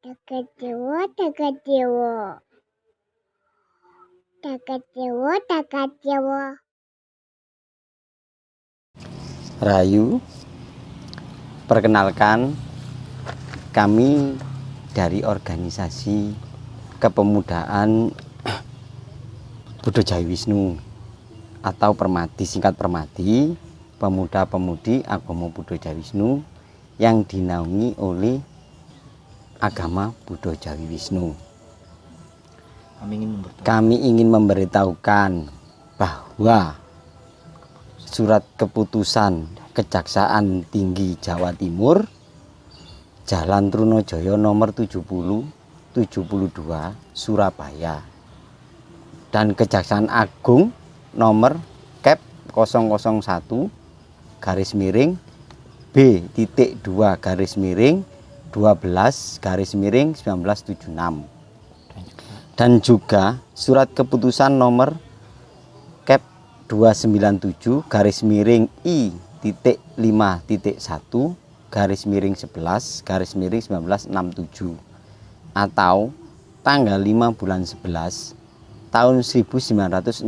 Takadewo, takadewo. Takadewo, takadewo. Rayu, perkenalkan, kami dari organisasi kepemudaan Budo Jawi Wisnu atau Permadi, singkat Permadi, pemuda-pemudi agama Budo Jawi Wisnu yang dinaungi oleh agama Budo Jawi Wisnu. Kami ingin memberitahukan bahwa surat keputusan Kejaksaan Tinggi Jawa Timur Jalan Trunojoyo nomor 70/72 Surabaya dan Kejaksaan Agung nomor Kep 001 garis miring B.2 garis miring 12 garis miring 1976 dan juga surat keputusan nomor Kep 297 garis miring I.5.1 garis miring 11 garis miring 1967 atau tanggal 5 bulan 11 tahun 1967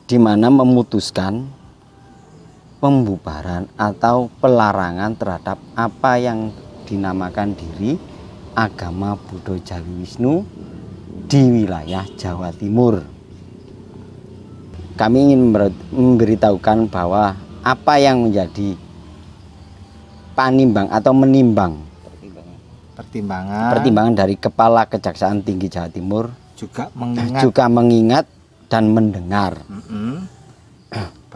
di mana memutuskan pembubaran atau pelarangan terhadap apa yang dinamakan diri agama Budo Jawi Wisnu di wilayah Jawa Timur. Kami ingin memberitahukan bahwa apa yang menjadi panimbang atau menimbang pertimbangan dari Kepala Kejaksaan Tinggi Jawa Timur juga mengingat dan mendengar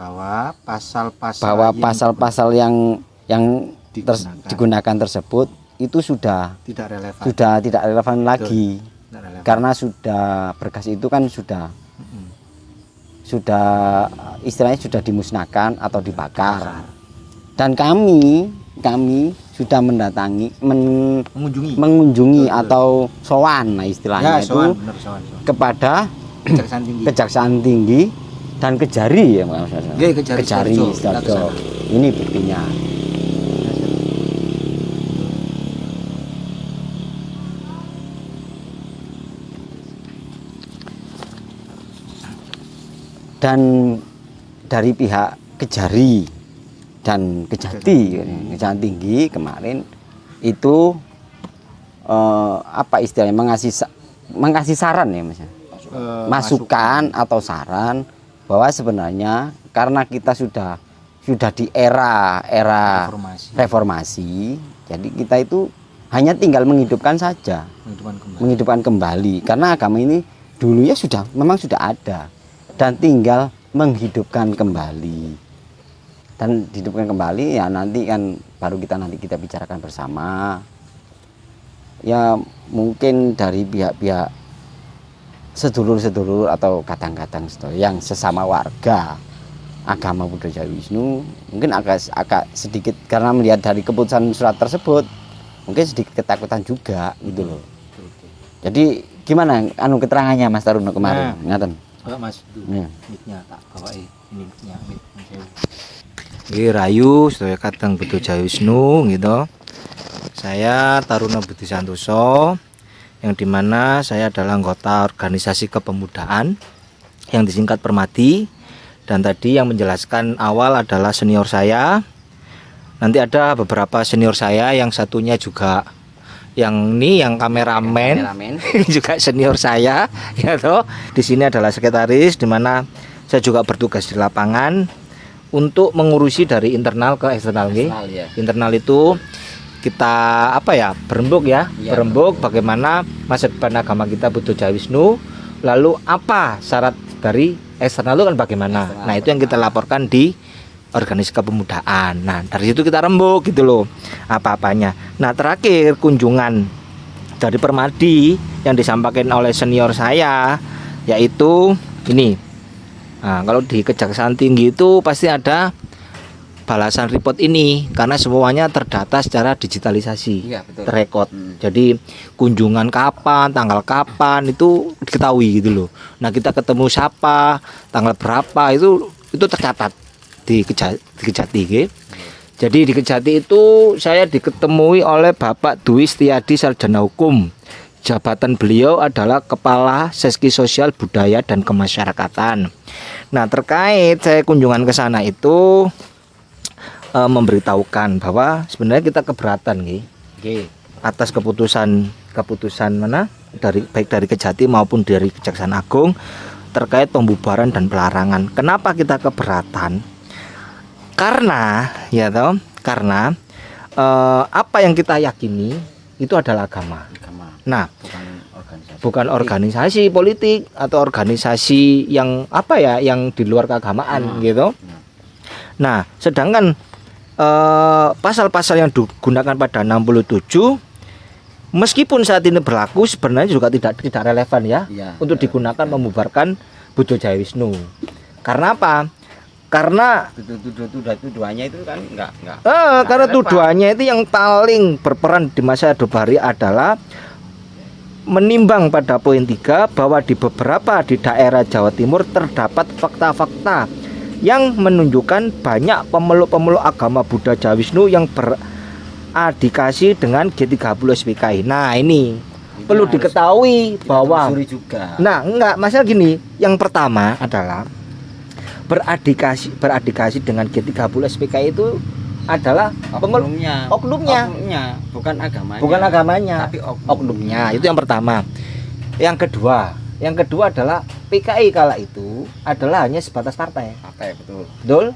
bahwa pasal-pasal yang digunakan tersebut itu sudah tidak relevan lagi. Karena sudah berkas itu kan sudah istilahnya sudah dimusnahkan atau dibakar. Dan kami sudah mendatangi mengunjungi atau sowan, nah istilahnya ya, sowan kepada Kejaksaan Tinggi dan Kejari ya Mas. Kejari Sidoarjo. Ini buktinya. Dan dari pihak Kejari dan Kejati, Kejaksaan Tinggi kemarin itu apa istilahnya mengasih saran ya Mas. Masukan atau saran bahwa sebenarnya karena kita sudah di era reformasi, jadi kita itu hanya tinggal menghidupkan saja, menghidupkan kembali karena agama ini dulunya memang sudah ada. Dan tinggal menghidupkan kembali dan dihidupkan kembali ya nanti kan baru kita bicarakan bersama ya mungkin dari pihak-pihak sedulur-sedulur atau kadang-kadang yang sesama warga agama Budo Jawi Wisnu mungkin agak sedikit karena melihat dari keputusan surat tersebut mungkin sedikit ketakutan juga gitu loh. Jadi gimana keterangannya Mas Taruno kemarin ngaten? Mas dulu mic-nya tak bawain ini mic-nya. Rayu sedaya kadang Budo Jawi Wisnu gitu. Saya Taruno Budi Santoso yang dimana saya adalah anggota organisasi kepemudaan yang disingkat Permadi dan tadi yang menjelaskan awal adalah senior saya. Nanti ada beberapa senior saya yang satunya juga yang kameramen juga senior saya ya toh. Di sini adalah sekretaris di mana saya juga bertugas di lapangan untuk mengurusi dari internal ke eksternal ya. Internal itu kita berembuk berembuk bagaimana masa depan agama kita Budo Jawi Wisnu, lalu apa syarat dari eksternal itu kan bagaimana. Nah, itu yang kita laporkan di organisasi kepemudaan. Nah, dari situ kita rembuk gitu loh apa-apanya. Nah, terakhir kunjungan dari Permadi yang disampaikan oleh senior saya yaitu ini. Nah, kalau di Kejaksaan Tinggi itu pasti ada balasan report ini karena semuanya terdata secara digitalisasi, terrekod. Jadi kunjungan kapan, tanggal kapan itu diketahui gitu loh. Nah, kita ketemu siapa, tanggal berapa itu tercatat di Kejati. Jadi di Kejati itu saya diketemui oleh Bapak Dwi Setiadi Sarjana Hukum. Jabatan beliau adalah Kepala Seski Sosial Budaya dan Kemasyarakatan. Nah, terkait saya kunjungan ke sana itu memberitahukan bahwa sebenarnya kita keberatan atas keputusan mana baik dari Kejati maupun dari Kejaksaan Agung terkait pembubaran dan pelarangan. Kenapa kita keberatan? Karena apa yang kita yakini itu adalah agama. Nah, bukan organisasi politik atau organisasi yang yang di luar keagamaan gitu. Nah, sedangkan pasal-pasal yang digunakan pada 67 meskipun saat ini berlaku sebenarnya juga tidak relevan untuk digunakan membubarkan Budo Jaya Wisnu. Karena apa? Karena tuduhannya itu kan enggak karena tuduhannya itu yang paling berperan di masa Orde Baru adalah menimbang pada poin 3 bahwa di beberapa di daerah Jawa Timur terdapat fakta-fakta yang menunjukkan banyak pemeluk-pemeluk agama Buddha Jawa Wisnu yang beradikasi dengan G30 SPKI. Nah, ini perlu diketahui bahwa juga. Nah, enggak, masalah gini, yang pertama adalah beradikasi dengan G30 SPKI itu adalah oknumnya, bukan agamanya, tapi oknumnya. Itu yang pertama. Yang kedua adalah PKI kala itu adalah hanya sebatas partai. Betul.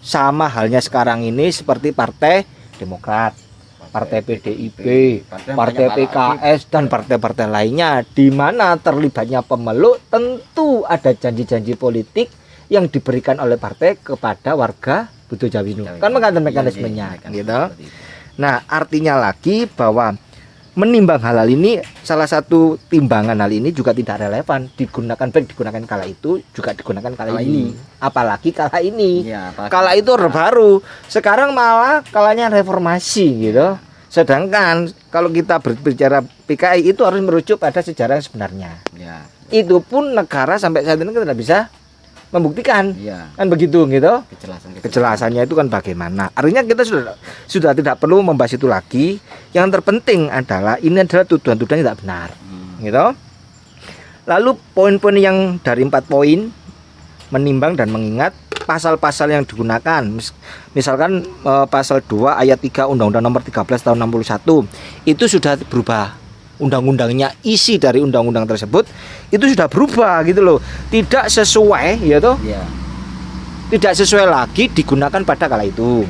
Sama halnya sekarang ini seperti Partai Demokrat, Partai PDIP, Partai PKS dan partai-partai lainnya, di mana terlibatnya pemeluk tentu ada janji-janji politik yang diberikan oleh partai kepada warga Budo Jawa Wisnu. Kan mekanismenya gitu. Nah, artinya lagi bahwa menimbang hal ini, salah satu timbangan hal ini juga tidak relevan digunakan kala itu juga digunakan kala ini. Apalagi kala ini. Kala itu Orde Baru. Sekarang malah kalanya reformasi gitu. Sedangkan kalau kita berbicara PKI itu harus merujuk pada sejarah yang sebenarnya. Itu pun negara sampai saat ini tidak bisa membuktikan, kan begitu gitu. Kejelasannya itu kan bagaimana? Artinya kita sudah tidak perlu membahas itu lagi. Yang terpenting adalah ini adalah tuduhan-tuduhan yang tidak benar, gitu. Lalu poin-poin yang dari 4 poin menimbang dan mengingat pasal-pasal yang digunakan, misalkan pasal 2 ayat 3 Undang-Undang Nomor 13 Tahun 61 itu sudah berubah. Undang-undangnya, isi dari undang-undang tersebut itu sudah berubah gitu loh, tidak sesuai tidak sesuai lagi digunakan pada kala itu.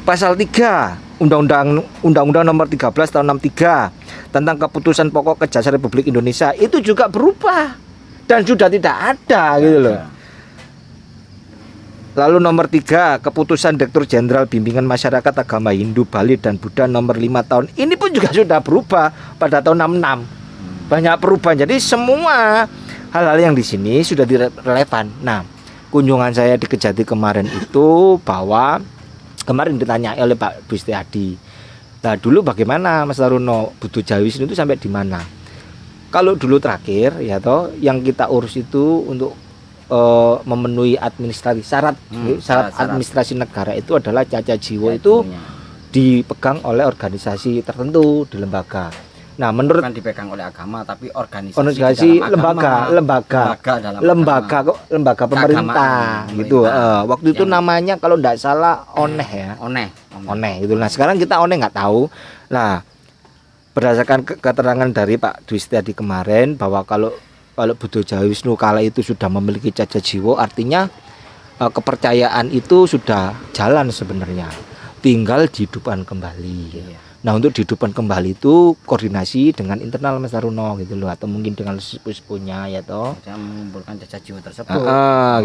Pasal 3 Undang-Undang Nomor 13 Tahun 63 tentang keputusan pokok Kejaksaan Republik Indonesia itu juga berubah dan sudah tidak ada gitu loh. Lalu nomor 3 keputusan Direktur Jenderal Bimbingan Masyarakat Agama Hindu, Bali dan Buddha nomor 5 tahun ini pun juga sudah berubah pada tahun 66. Banyak perubahan. Jadi semua hal-hal yang di sini sudah relevan. Nah, kunjungan saya di Kejati kemarin itu bahwa kemarin ditanya oleh Pak Dwi Setiadi. Nah, dulu bagaimana Mas Taruno Budo Jawa Wisnu itu sampai di mana? Kalau dulu terakhir yang kita urus itu untuk memenuhi administrasi syarat administrasi negara itu adalah cacat jiwa itu dipegang oleh organisasi tertentu di lembaga. Nah, menurut bukan dipegang oleh agama tapi organisasi lembaga pemerintah gitu. Waktu itu namanya kalau tidak salah ONEH ONEH itu. Nah, sekarang kita ONEH nggak tahu. Nah, berdasarkan keterangan dari Pak Dwi Setiadi kemarin bahwa kalau Budo Jawa Wisnu kala itu sudah memiliki cacat jiwa, artinya kepercayaan itu sudah jalan sebenarnya, tinggal dihidupkan kembali. Nah, untuk dihidupkan kembali itu koordinasi dengan internal Mas Taruno gitu loh, atau mungkin dengan sesepuh-sepuhnya mengumpulkan cacat jiwa tersebut.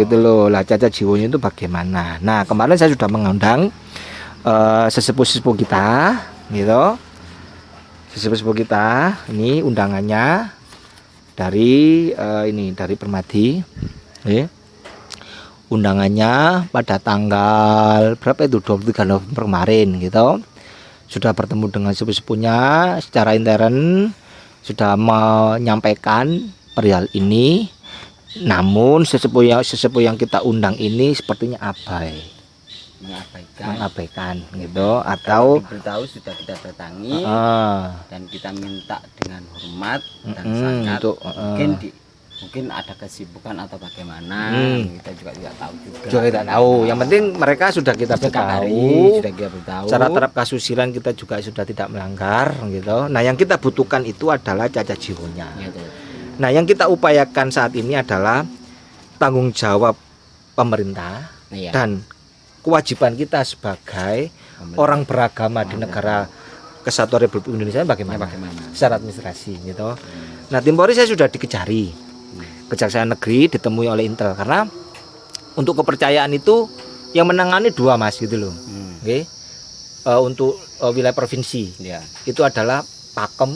Gitu loh. Lah cacat jiwanya itu bagaimana? Nah, kemarin saya sudah mengundang sesepuh-sesepuh kita gitu. Sesepuh-sepuh kita, ini undangannya dari dari Permadi, undangannya pada tanggal berapa itu 23 November kemarin gitu. Sudah bertemu dengan sepuh-sepuhnya secara intern, sudah menyampaikan perihal ini. Namun sesepuh yang kita undang ini sepertinya abai. mengabaikan gitu, atau diberitahu sudah kita datangi dan kita minta dengan hormat dan sangat untuk mungkin ada kesibukan atau bagaimana, kita juga tidak tahu juga tidak tahu. Yang penting mereka sudah kita beritahu, cara terap kasusilan kita juga sudah tidak melanggar gitu. Nah, yang kita butuhkan itu adalah cacat jiwanya. Nah, yang kita upayakan saat ini adalah tanggung jawab pemerintah dan kewajiban kita sebagai orang beragama di negara Kesatuan Republik Indonesia bagaimana? Secara administrasi gitu. Nah, Timpori saya sudah dikejari Kejaksaan Negeri, ditemui oleh Intel, karena untuk kepercayaan itu yang menangani 2 Mas gitu loh. Oke. Untuk wilayah provinsi itu adalah Pakem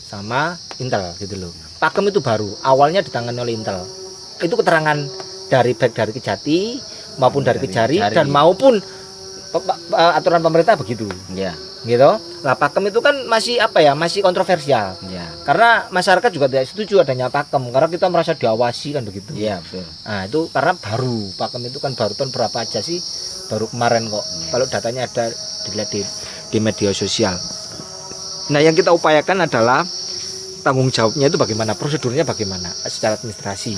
sama Intel gitu loh. Pakem itu baru awalnya ditangani oleh Intel. Itu keterangan dari baik dari Kejati maupun dari Kejari dan maupun aturan pemerintah begitu. Gitu. Lah Pakem itu kan masih masih kontroversial. Karena masyarakat juga tidak setuju adanya Pakem karena kita merasa diawasi kan begitu. Betul. Nah, itu karena baru Pakem itu kan baru tahun berapa aja sih? Baru kemarin kok. Kalau datanya ada dilihat di media sosial. Nah, yang kita upayakan adalah tanggung jawabnya itu bagaimana, prosedurnya bagaimana secara administrasi.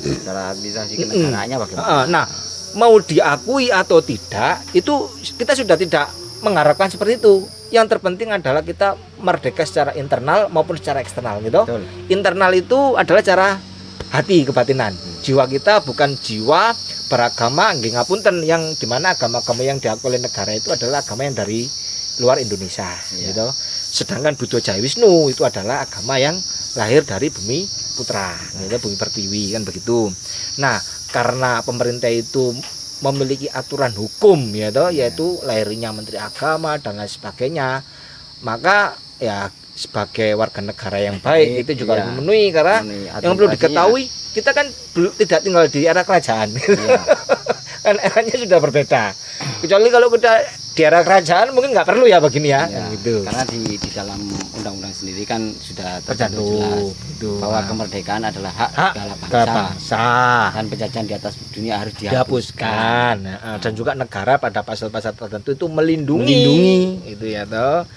Secara administrasi kenegaraannya bagaimana? Nah, mau diakui atau tidak itu kita sudah tidak mengharapkan seperti itu. Yang terpenting adalah kita merdeka secara internal maupun secara eksternal gitu. Betul. Internal itu adalah cara hati kebatinan. Jiwa kita bukan jiwa beragama nggih ngapunten, yang dimana agama-agama yang diakui oleh negara itu adalah agama yang dari luar Indonesia gitu. Sedangkan Buddha Jaya Wisnu itu adalah agama yang lahir dari bumi putra gitu, bumi pertiwi kan begitu. Nah, karena pemerintah itu memiliki aturan hukum yaitu lahirnya Menteri Agama dan lain sebagainya, maka ya sebagai warga negara yang baik itu juga harus memenuhi, karena yang perlu diketahui kita kan tidak tinggal di era kerajaan. Kan eranya sudah berbeda, kecuali kalau kita di era kerajaan mungkin nggak perlu ya begini gitu. Karena di dalam undang-undang sendiri kan sudah tercantum jelas bahwa kemerdekaan adalah hak segala bangsa dan penjajahan di atas dunia harus dihapuskan. Dan juga negara pada pasal-pasal tertentu itu melindungi itu ya toh.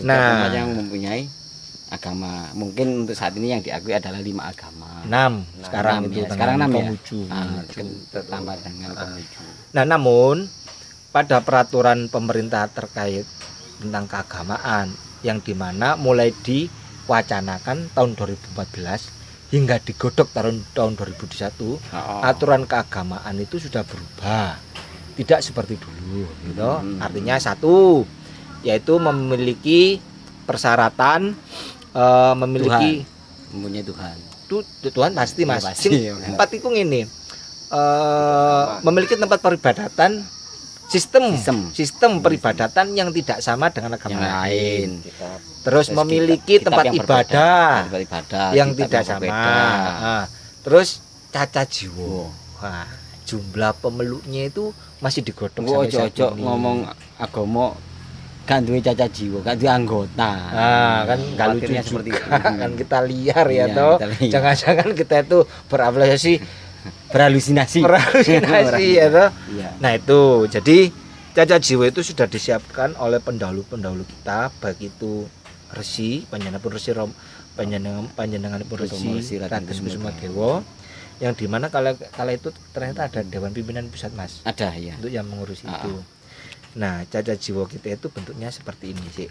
Nah, yang mempunyai agama mungkin untuk saat ini yang diakui adalah 5 agama. 6 sekarang itu sekarang 6 Konghucu. Tertambah dengan Konghucu. Nah, namun pada peraturan pemerintah terkait tentang keagamaan yang dimana mulai diwacanakan tahun 2014 hingga digodok tahun 2021, aturan keagamaan itu sudah berubah, tidak seperti dulu gitu. Artinya satu, yaitu memiliki persyaratan memiliki mempunyai Tuhan. Tuhan pasti Mas. Empat itu ini memiliki tempat peribadatan, sistem peribadatan yang tidak sama dengan agama lain. Terus memiliki tempat ibadah yang tidak sama. Terus cacat jiwa. Nah, jumlah pemeluknya itu masih digodok sampai saat ini. Ngomong agama kan duwe cacat jiwa, kan duwe anggota. Kan enggak lucu seperti itu. Kan kita liar ya toh. Jangan-jangan kita itu berhalusinasi ya toh. Nah, itu jadi cacat jiwa itu sudah disiapkan oleh pendahulu-pendahulu kita, baik itu resi, panjenengan pun resi Raden Kusumadewa, yang dimana kala itu ternyata ada Dewan Pimpinan Pusat Mas. Ada ya. Untuk yang mengurusi itu. Nah, cacat jiwa kita itu bentuknya seperti ini sih.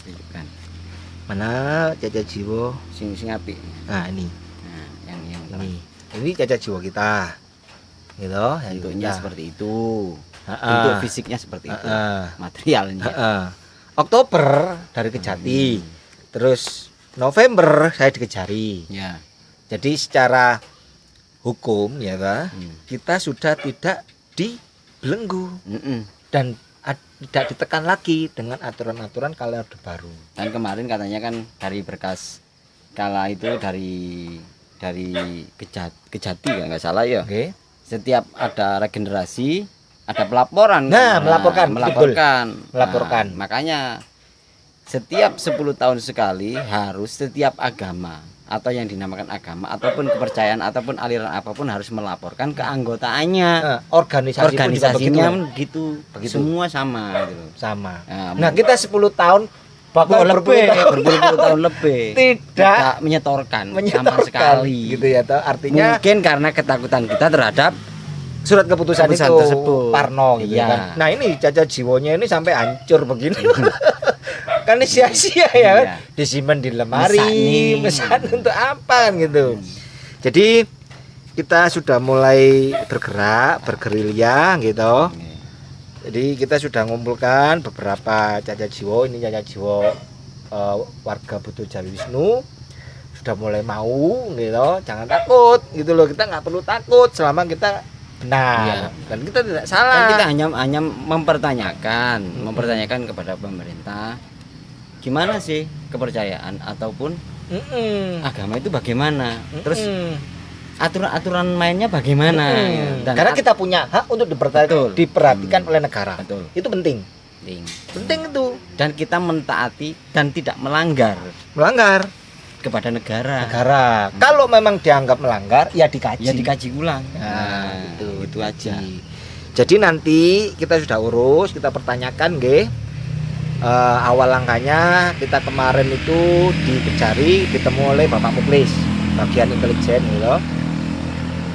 Tunjukkan. Mana cacat jiwa? Sing apik. Nah, ini. Nah, yang ini. Ini cacat jiwa kita. Gitu, bentuknya seperti itu. Bentuk fisiknya seperti itu. Materialnya. Oktober dari Kejati. Terus November saya dikejari. Ya. Jadi secara hukum ya Pak, kita sudah tidak dibelenggu. Dan tidak ditekan lagi dengan aturan-aturan kala Orde Baru. Dan kemarin katanya kan dari berkas kala itu dari Kejati nggak salah ya. Okay. Setiap ada regenerasi, ada pelaporan. Melaporkan. Nah, makanya setiap 10 tahun sekali harus setiap agama atau yang dinamakan agama ataupun kepercayaan ataupun aliran apapun harus melaporkan ke anggotaannya. Organisasinya begitu. Semua sama gitu. Sama. Nah, kita 10 tahun bahkan berpuluh-puluh tahun lebih tidak menyetorkan sama sekali gitu ya toh. Artinya mungkin karena ketakutan kita terhadap surat keputusan itu tersebut. Parno gitu kan. Nah, ini cacat jiwanya ini sampai hancur begini. Kan sia-sia ya kan, disimpan di lemari, mesan untuk apa kan gitu. Jadi kita sudah mulai bergerak, bergerilya gitu. Jadi kita sudah mengumpulkan beberapa cacat jiwa, ini cacat jiwa warga Butuh Jawi Wisnu sudah mulai mau gitu, jangan takut gitu loh, kita nggak perlu takut selama kita benar dan kita tidak salah. Dan kita hanya mempertanyakan kepada pemerintah gimana sih kepercayaan ataupun agama itu bagaimana, terus aturan-aturan mainnya bagaimana. Dan karena kita punya hak untuk diperhatikan oleh negara. Betul. Itu penting itu, dan kita mentaati dan tidak melanggar kepada negara. Kalau memang dianggap melanggar ya dikaji ulang. Nah, itu aja. Jadi nanti kita sudah urus, kita pertanyakan awal langkahnya kita kemarin itu dicari, ditemu oleh Bapak Muklis bagian intelijen gitu.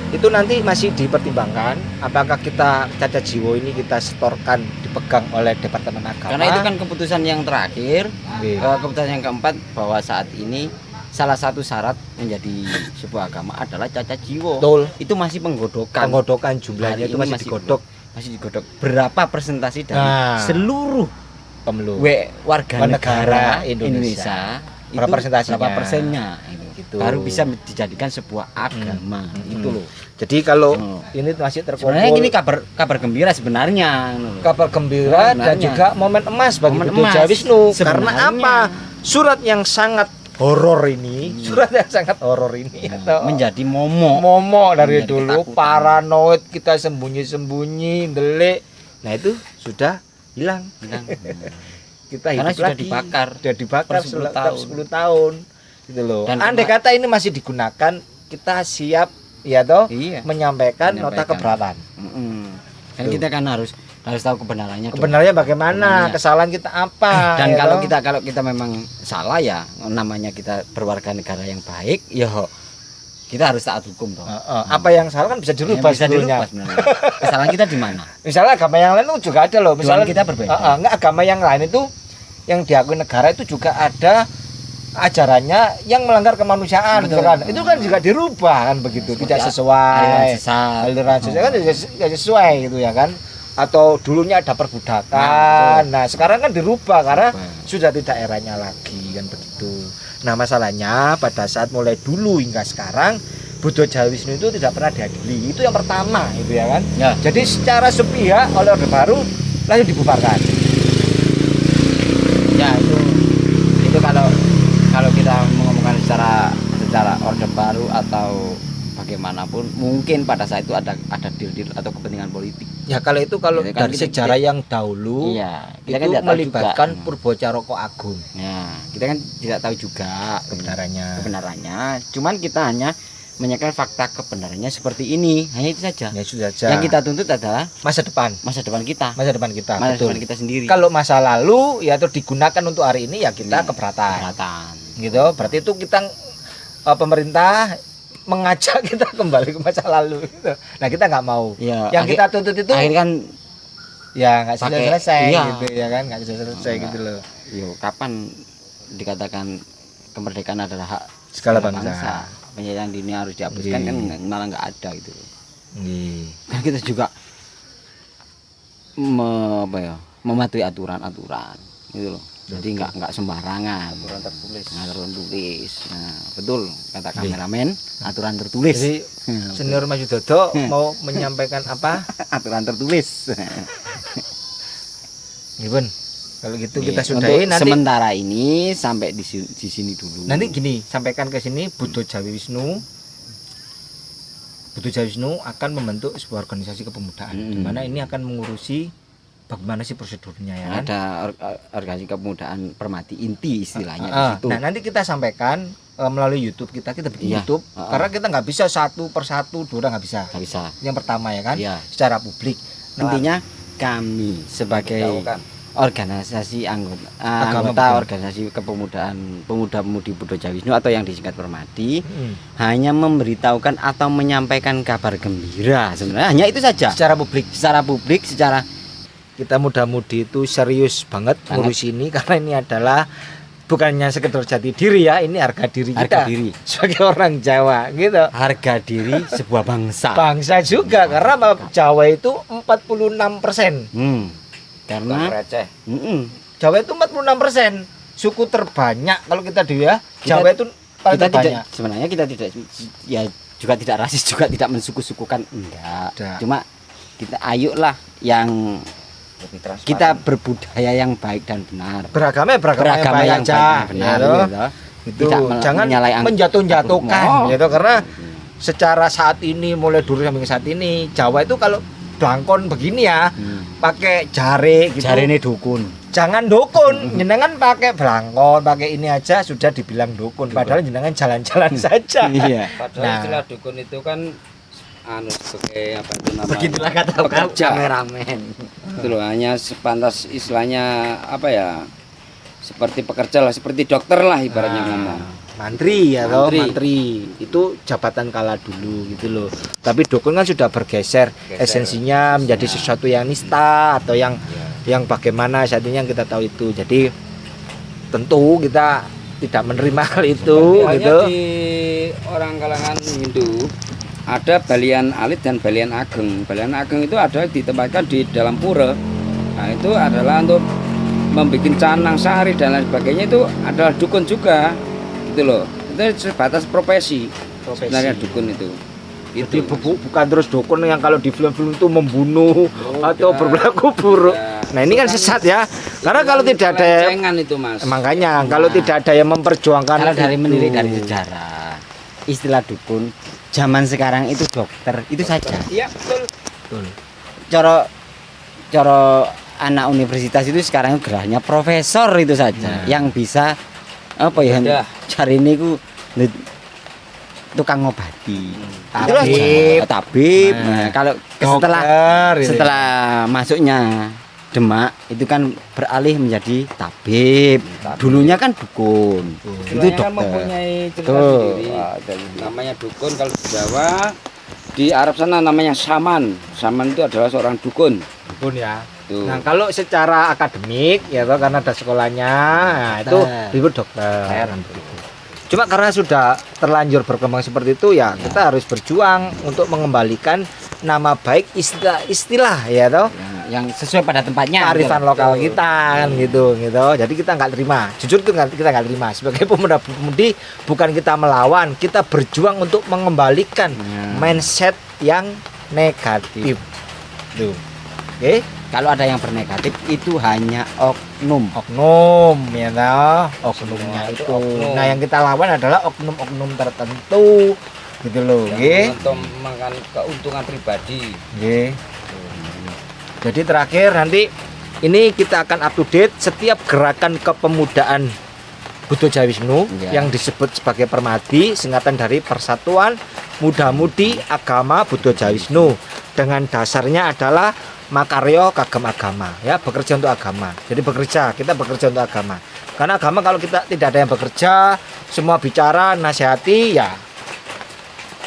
Itu nanti masih dipertimbangkan apakah kita cacat jiwa ini kita setorkan dipegang oleh Departemen Agama. Karena itu kan keputusan yang terakhir, keputusan yang keempat bahwa saat ini salah satu syarat menjadi sebuah agama adalah cacat jiwa. Betul. Itu masih penggodokan. Jumlahnya itu masih digodok. Berapa persentase dari seluruh warga negara Indonesia berapa persennya gitu. Baru bisa dijadikan sebuah agama itu loh. Jadi kalau ini masih terkumpul, sebenarnya ini kabar gembira sebenarnya. Kabar gembira dan juga momen emas bagi Butuh Jawi Wisnu. Karena apa? Surat yang sangat horor ini, menjadi momok dari dulu ketakutan. Paranoid, kita sembunyi-sembunyi, delik. Nah, itu sudah hilang. Kita hidup sudah lagi. Sudah dibakar 10 tahun gitu loh. Dan andai kata ini masih digunakan, kita siap menyampaikan nota keberatan. Kan kita kan harus tahu kebenarannya bagaimana, kesalahan kita apa. Dan kalau kita memang salah ya, namanya kita berwarga negara yang baik, ya kita harus taat hukum toh. Apa yang salah kan bisa dirubah sebenarnya. Kesalahan kita di mana? Misalnya agama yang lain juga ada loh. Misalnya kita berbeda. Enggak, agama yang lain itu yang diakui negara itu juga ada ajarannya yang melanggar kemanusiaan. Itu kan juga dirubah kan begitu, tidak sesuai. Aliran sesat kan tidak sesuai gitu ya kan. Atau dulunya ada perbudakan. Nah, sekarang kan dirubah karena sudah tidak eranya lagi kan begitu. Nah, masalahnya pada saat mulai dulu hingga sekarang Butuh Jawi Wisnu itu tidak pernah diadili. Itu yang pertama itu ya kan. Jadi secara sepihak oleh Orde Baru langsung dibubarkan. Ya, itu kalau kita mengomongkan secara Orde Baru atau bagaimanapun, mungkin pada saat itu ada deal atau kepentingan politik. Ya kalau dari sejarah yang dahulu, kita itu kan melibatkan Purbocaroko Agung. Ya, kita kan tidak tahu juga kebenarannya. Cuman kita hanya menyampaikan fakta kebenarannya seperti ini, hanya itu saja. Ya sudah saja. Yang kita tuntut adalah masa depan kita. Depan kita sendiri. Kalau masa lalu ya itu digunakan untuk hari ini ya kita keberatan. Gitu. Berarti itu kita pemerintah mengajak kita kembali ke masa lalu gitu. Nah, kita nggak mau. Yang kita tuntut itu akhirnya kan ya nggak selesai gitu ya kan, nggak selesai gitu loh. Kapan dikatakan kemerdekaan adalah hak segala bangsa. Penjajahan dunia harus dihapuskan kan malah nggak ada gitu. Kan kita juga mematuhi aturan gitu loh. Jadi nggak sembarangan. Aturan tertulis. Nah, betul kata kameramen, aturan tertulis. Jadi Senior Maju Dodo mau menyampaikan apa? Aturan tertulis. Gimana? Kalau gitu kita sudahi nanti. Sementara ini sampai di sini dulu. Nanti gini, sampaikan ke sini Butuh Jawi Wisnu. Butuh Jawi Wisnu akan membentuk sebuah organisasi kepemudaan di mana ini akan mengurusi bagaimana sih prosedurnya ya kan? Ada organisasi kepemudaan Permati inti istilahnya di situ. Nah nanti kita sampaikan melalui YouTube kita bikin Iya. YouTube karena kita nggak bisa satu persatu dua nggak bisa. Nggak bisa. Yang pertama ya kan, Iya. secara publik. Intinya kami sebagai organisasi Agama anggota betul. organisasi kepemudaan pemuda-pemudi Budo Jawisnu atau yang disingkat Permati hanya memberitahukan atau menyampaikan kabar gembira, sebenarnya hanya itu saja. Secara publik Secara kita muda-mudi itu serius banget ngurus ini karena ini adalah bukannya sekedar jati diri ya, ini harga diri harga kita diri, sebagai orang Jawa gitu. harga diri sebuah bangsa. Bangsa juga karena Jawa itu 46%. Karena Jawa itu 46%. Suku terbanyak kalau kita dulu ya. Jawa itu paling kita terbanyak. tidak, sebenarnya kita tidak ya juga tidak rasis, juga tidak mensuku-sukukan, enggak. Tidak. Cuma kita ayolah yang kita berbudaya yang baik dan benar. Beragama yang baik yang aja. baik dan benar gitu. gitu. Itu Tidak jangan menyalahi menjatuh-jatuhkan Oh. gitu karena secara saat ini mulai dulu sampai saat ini Jawa itu kalau blangkon begini ya pakai jare gitu. Jare ini dukun. Jangan dukun, jenengan pakai blangkon, pakai ini aja sudah dibilang dukun. Padahal jenengan jalan-jalan saja. Iya. Padahal Nah. istilah dukun itu kan sebagai apa itu namanya? Begitulah kata pekerja. kameramen. Itu loh, hanya sepantas istilahnya apa ya? Seperti pekerja lah, seperti dokter lah ibaratnya ngomong. Mantri ya toh, Mantri. mantri itu jabatan kala dulu gitu loh. Tapi dukun kan sudah bergeser esensinya menjadi sesuatu yang nista atau yang bagaimana saat ini yang kita tahu itu. Jadi tentu kita tidak menerima hal itu Hanya gitu. di orang kalangan Hindu ada Balian Alit dan Balian Ageng. Balian Ageng itu ada ditempatkan di dalam pura. Nah, itu adalah untuk membuat canang sari dan lain sebagainya, itu adalah dukun juga. Gitu loh. Itu sebatas profesi. Sebenarnya dukun itu. Jadi bukan terus dukun yang kalau di film-film itu membunuh atau berlaku buruk. Nah ini kan sesat ya. Karena kalau tidak ada Cengan itu Mas. makanya kalau tidak ada yang memperjuangkan Kalau dari itu. menilik dari sejarah, istilah dukun zaman sekarang itu dokter, itu saja. Iya, betul. Betul. Coro anak universitas itu sekarang gerahnya profesor itu saja yang bisa apa ya Udah. cari ini ku tukang ngobati. Tabib. Itulah tabib. Nah, Nah, kalau dokter, gitu. setelah masuknya Demak itu kan beralih menjadi tabib. Dulunya kan dukun. Itu Istilahnya kan dokter. mempunyai cerita Tuh. sendiri. Namanya dukun kalau di Jawa, di Arab sana namanya saman. Saman itu adalah seorang dukun. Dukun ya. Tuh. Nah kalau secara akademik ya toh, karena ada sekolahnya, nah, itu disebut dokter. Cuma karena sudah terlanjur berkembang seperti itu ya kita harus berjuang untuk mengembalikan nama baik istilah ya toh yang sesuai pada tempatnya. kearifan lokal kita kan gitu. Jadi kita nggak terima, jujur itu kita nggak terima sebagai pemuda-pemudi. Bukan kita melawan, kita berjuang untuk mengembalikan mindset yang negatif tuh. Oke. Kalau ada yang bernegatif itu hanya oknum. Oknum ya toh, oknumnya itu. oknum. Nah yang kita lawan adalah oknum-oknum tertentu gitu loh, nggih. Untuk makan keuntungan pribadi. Nggih. Jadi terakhir nanti ini kita akan up to date setiap gerakan kepemudaan Budo Jawisnu yang disebut sebagai Permati, singkatan dari Persatuan Muda-Mudi Agama Budo Jawisnu. Dengan dasarnya adalah makaryo kagem agama, ya, bekerja untuk agama. Jadi kita bekerja untuk agama. Karena agama kalau kita tidak ada yang bekerja, semua bicara, nasihati ya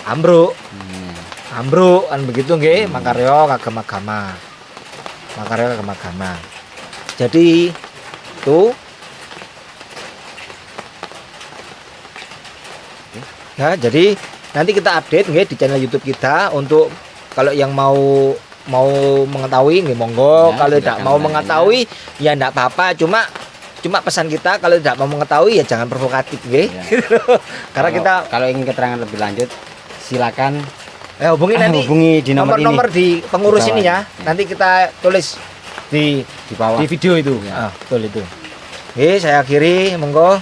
ambruk. Ambruk kan begitu nggih, makaryo kagem agama. Makaryo kagem agama. Jadi itu ya, jadi nanti kita update nggih di channel YouTube kita untuk kalau yang mau mengetahui nggih monggo, Ya, kalau tidak tidak mau gambarnya. mengetahui ya enggak apa-apa, cuma pesan kita kalau tidak mau mengetahui ya jangan provokatif nggih. Ya. Karena kita kalau ingin keterangan lebih lanjut silakan hubungi nanti hubungi di nomor nomor ini. di pengurus Di bawah. ini ya. Nanti kita tulis di bawah. di video itu. Ya. Betul itu. Oke, saya akhiri monggo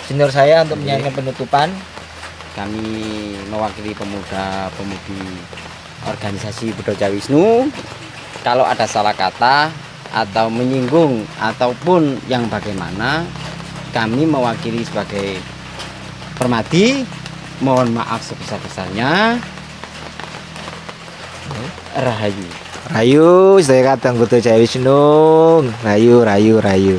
senior saya untuk menyampaikan penutupan. Kami mewakili pemuda-pemudi organisasi Budo Jawisnu. Kalau ada salah kata atau menyinggung ataupun yang bagaimana, kami mewakili sebagai Permadi mohon maaf sebesar-besarnya. Rahayu. Rayu, saya kadang butuh Jawi Senung. Rayu. Rayu.